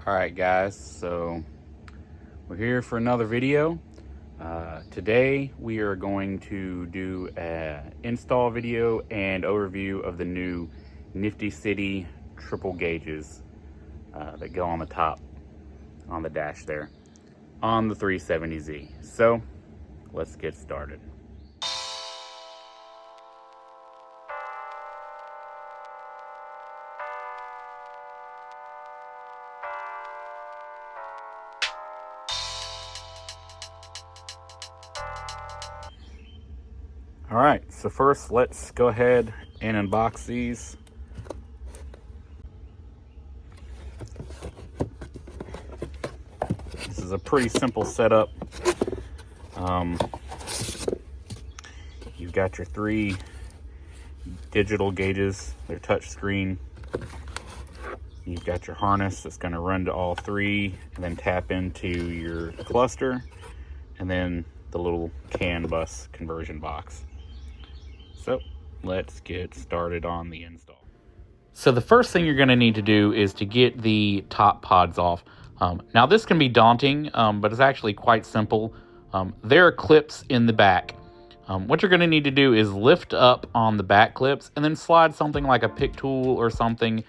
Alright guys, so we're here for another video. Today we are going to do an install video and overview of the new Nifty City triple gauges that go on the top, on the dash there, on the 370Z. So let's get started. All right, so first let's go ahead and unbox these. This is a pretty simple setup. You've got your three digital gauges, they're touch screen. You've got your harness that's going to run to all three and then tap into your cluster, and then the little CAN bus conversion box. So let's get started on the install. So the first thing you're going to need to do is to get the top pods off. Now this can be daunting, but it's actually quite simple. There are clips in the back. What you're going to need to do is lift up on the back clips and then slide something like a pick tool or something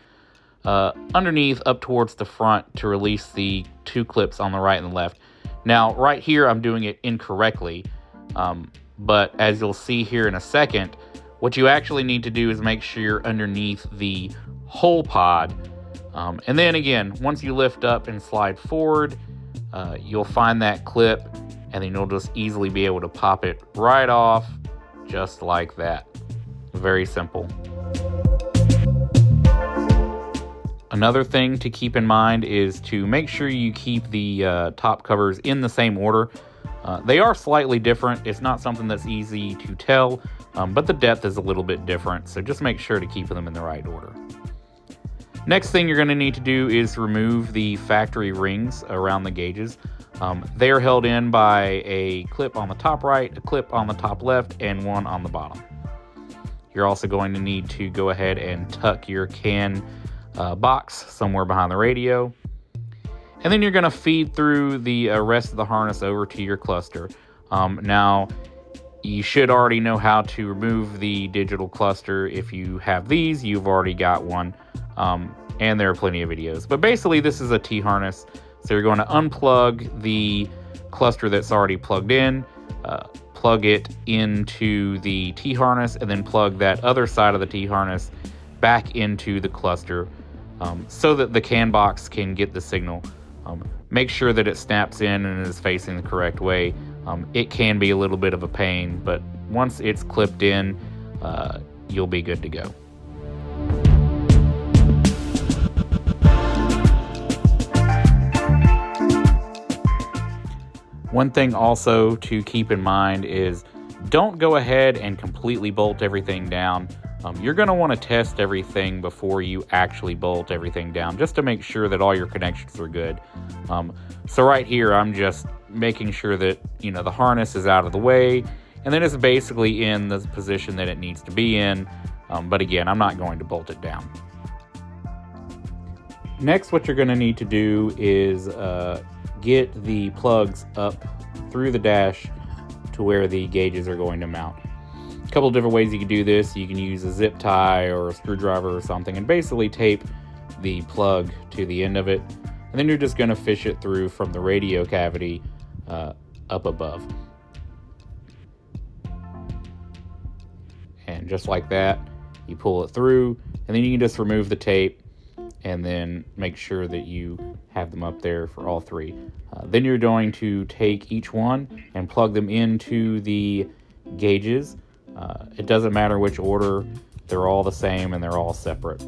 underneath up towards the front to release the two clips on the right and the left. Now right here I'm doing it incorrectly, but as you'll see here in a second, what you actually need to do is make sure you're underneath the whole pod. And then again, once you lift up and slide forward, you'll find that clip, and then you'll just easily be able to pop it right off, just like that. Very simple. Another thing to keep in mind is to make sure you keep the top covers in the same order. They are slightly different. It's not something that's easy to tell, but the depth is a little bit different, so just make sure to keep them in the right order. Next thing you're going to need to do is remove the factory rings around the gauges. They are held in by a clip on the top right, a clip on the top left, and one on the bottom. You're also going to need to go ahead and tuck your CAN box somewhere behind the radio. And then you're going to feed through the rest of the harness over to your cluster. Now, you should already know how to remove the digital cluster. If you have these, you've already got one. And there are plenty of videos. But basically, this is a T-harness. So you're going to unplug the cluster that's already plugged in, plug it into the T-harness, and then plug that other side of the T-harness back into the cluster so that the CAN box can get the signal. Make sure that it snaps in and is facing the correct way. It can be a little bit of a pain, but once it's clipped in, you'll be good to go. One thing also to keep in mind is don't go ahead and completely bolt everything down. You're going to want to test everything before you actually bolt everything down, just to make sure that all your connections are good. So right here, I'm just making sure that, the harness is out of the way, and then it's basically in the position that it needs to be in. But again, I'm not going to bolt it down. Next, what you're going to need to do is get the plugs up through the dash to where the gauges are going to mount. A couple of different ways you can do this. You can use a zip tie or a screwdriver or something and basically tape the plug to the end of it, and then you're just going to fish it through from the radio cavity up above. And just like that, you pull it through, and then you can just remove the tape and then make sure that you have them up there for all three. Then you're going to take each one and plug them into the gauges. It doesn't matter which order, they're all the same and they're all separate.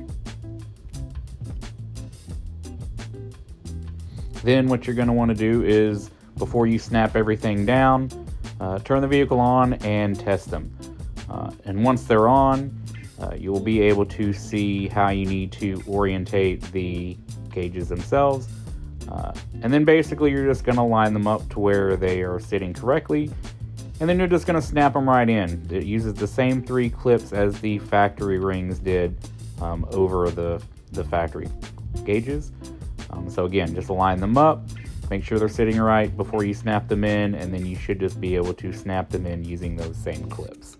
Then what you're going to want to do is, before you snap everything down, turn the vehicle on and test them. And once they're on, you'll be able to see how you need to orientate the gauges themselves. And then basically you're just going to line them up to where they are sitting correctly, and then you're just going to snap them right in. It uses the same three clips as the factory rings did over the factory gauges. So again, just align them up, make sure they're sitting right before you snap them in, and then you should just be able to snap them in using those same clips.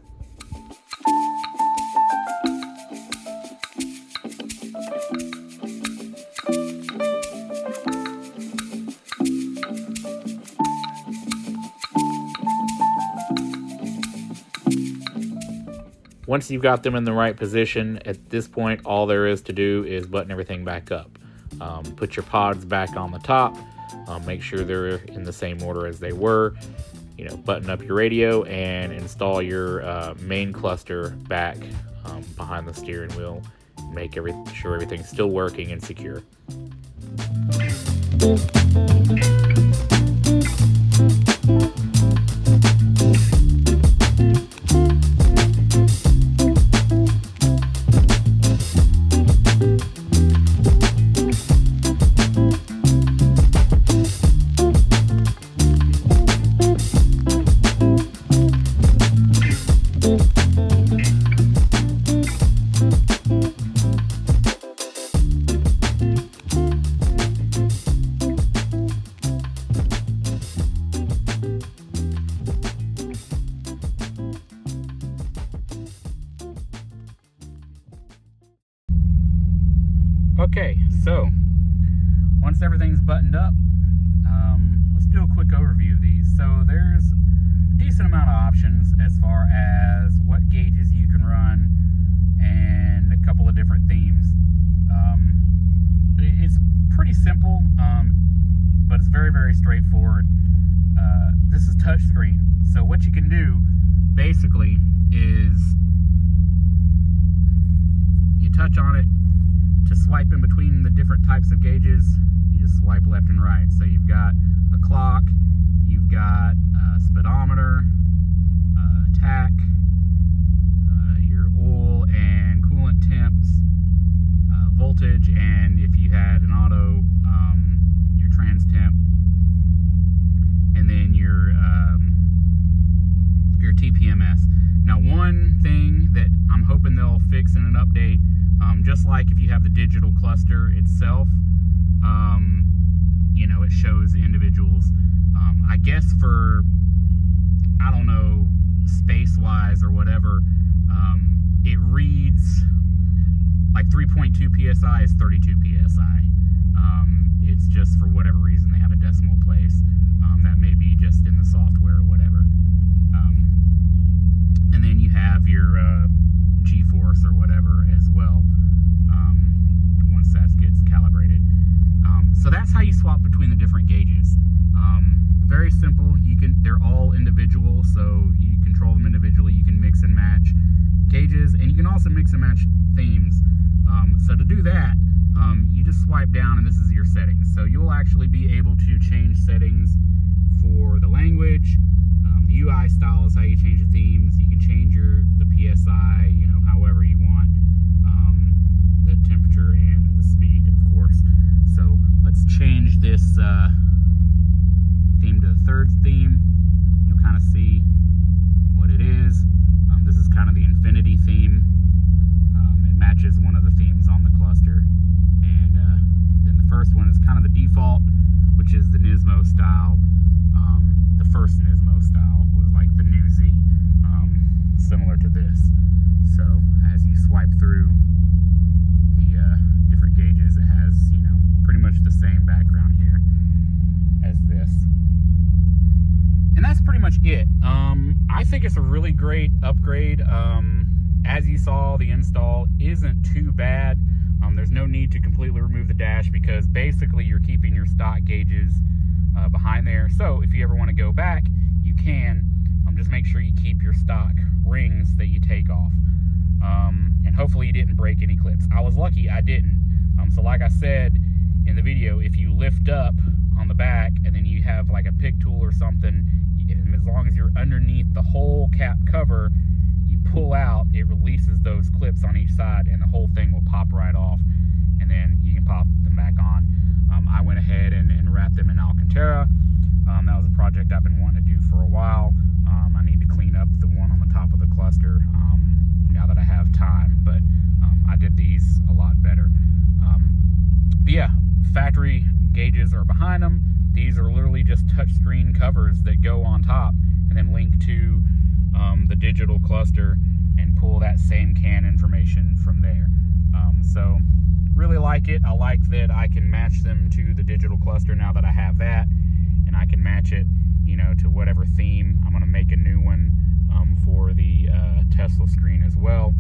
Once you've got them in the right position, at this point, all there is to do is button everything back up. Put your pods back on the top, make sure they're in the same order as they were, button up your radio and install your main cluster back behind the steering wheel. Make sure everything's still working and secure. Okay, so once everything's buttoned up, let's do a quick overview of these. So there's a decent amount of options as far as what gauges you can run and a couple of different themes. It's pretty simple, but it's very, very straightforward. This is touchscreen, so what you can do basically is you touch on it. To swipe in between the different types of gauges, you just swipe left and right. So you've got a clock, you've got a speedometer, tach, your oil and coolant temps, voltage, and if you had an auto, your trans temp, and then your TPMS. Now, one thing that I'm hoping they'll fix in an update, just like if you have the digital cluster itself, it shows the individuals. I guess for, I don't know, space-wise or whatever, it reads like 3.2 PSI is 32 PSI. It's just for whatever reason they have a decimal place. That may be just in the software or whatever. And then you have your G-force or whatever as well, once that gets calibrated. So that's how you swap between the different gauges. Very simple. They're all individual, so you control them individually. You can mix and match gauges, and you can also mix and match themes. So to do that, you just swipe down, and this is your settings. So you'll actually be able to change settings for the language. The UI style is how you change the themes. You can change the PSI, however you want. The temperature and the speed, of course. So let's change this theme to the third theme. You'll kind of see what it is. This is kind of the infinity theme. It matches one of the themes on the cluster. And then the first one is kind of the default, which is the Nismo style. The first Nismo style, like the new Z, similar to this. So as you swipe through the different gauges, it has, pretty much the same background here as this. And that's pretty much it. I think it's a really great upgrade. As you saw, the install isn't too bad. There's no need to completely remove the dash because basically you're keeping your stock gauges behind there. So if you ever want to go back, you can. Just make sure you keep your stock rings that you take off. And hopefully you didn't break any clips. I was lucky I didn't. So like I said in the video, if you lift up on the back and then you have like a pick tool or something, and as long as you're underneath the whole cap cover, you pull out, it releases those clips on each side and the whole thing will pop right off, and then you can pop them back on. I went ahead and wrapped them in Alcantara. That was a project I've been wanting to do for a while. I need to clean up the one on the top of the cluster now that I have time, but I did these a lot better. But yeah, factory gauges are behind them. These are literally just touchscreen covers that go on top and then link to the digital cluster and pull that same can information from there. So really like it. I like that I can match them to the digital cluster now that I have that, and I can match it, you know, to whatever theme. I'm going to make a new one for the Tesla screen as well,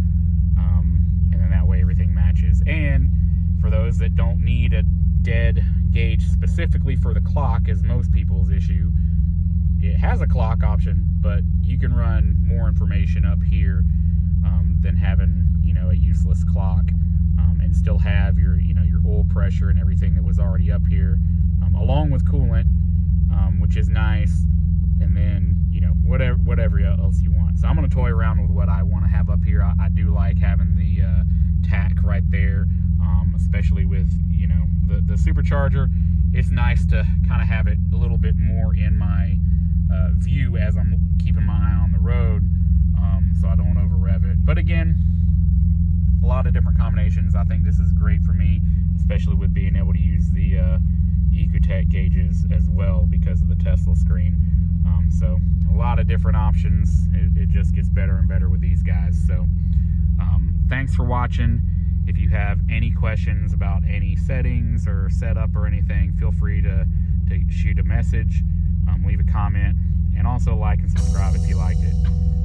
and then that way everything matches. And for those that don't need a dead gauge specifically for the clock, as most people's issue, it has a clock option, but you can run more information up here than having, you know, a useless clock, and still have your, you know, your oil pressure and everything that was already up here, along with coolant, which is nice, and then, you know, whatever else you want. So I'm going to toy around with what I want to have up here. I do like having the tack right there, especially with, you know, the supercharger. It's nice to kind of have it a little bit more in my view as I'm keeping my eye on the road, so I don't over rev it. But again, a lot of different combinations. I think this is great for me, especially with being able to use the Ecotech gauges as well because of the Tesla screen. So a lot of different options. It just gets better and better with these guys. So thanks for watching. If you have any questions about any settings or setup or anything, feel free to shoot a message, leave a comment, and also like and subscribe if you liked it.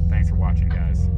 Thanks for watching, guys.